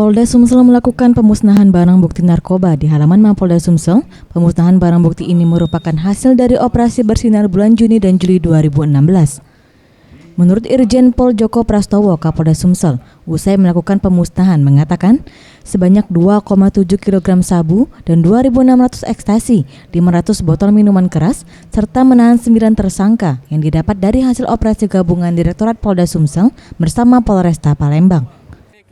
Polda Sumsel melakukan pemusnahan barang bukti narkoba di halaman Mapolda Sumsel. Pemusnahan barang bukti ini merupakan hasil dari operasi bersinar bulan Juni dan Juli 2016. Menurut Irjen Pol Joko Prastowo, Kapolda Sumsel, usai melakukan pemusnahan mengatakan sebanyak 2,7 kg sabu dan 2.600 ekstasi, 500 botol minuman keras, serta menahan 9 tersangka yang didapat dari hasil operasi gabungan Direktorat Polda Sumsel bersama Polresta Palembang.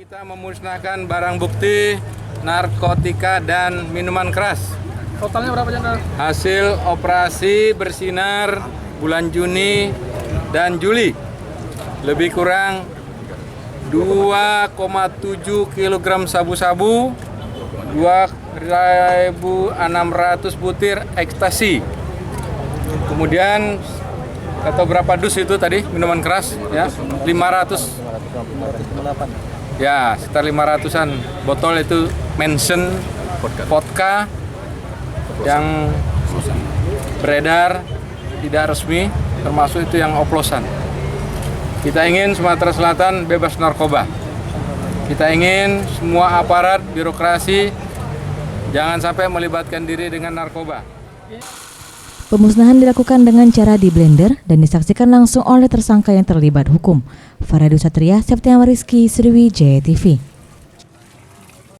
Kita memusnahkan barang bukti narkotika dan minuman keras. Totalnya berapa, Jenderal? Hasil operasi bersinar bulan Juni dan Juli lebih kurang 2,7 kg sabu-sabu, 2.600 butir ekstasi. Kemudian atau berapa dus itu tadi minuman keras ya? 500. Ya, sekitar 500-an botol itu mention vodka yang beredar tidak resmi, termasuk itu yang oplosan. Kita ingin Sumatera Selatan bebas narkoba. Kita ingin semua aparat birokrasi jangan sampai melibatkan diri dengan narkoba. Pemusnahan dilakukan dengan cara di blender dan disaksikan langsung oleh tersangka yang terlibat hukum. Faradu Satria, Septian Rizky, Sriwijaya TV.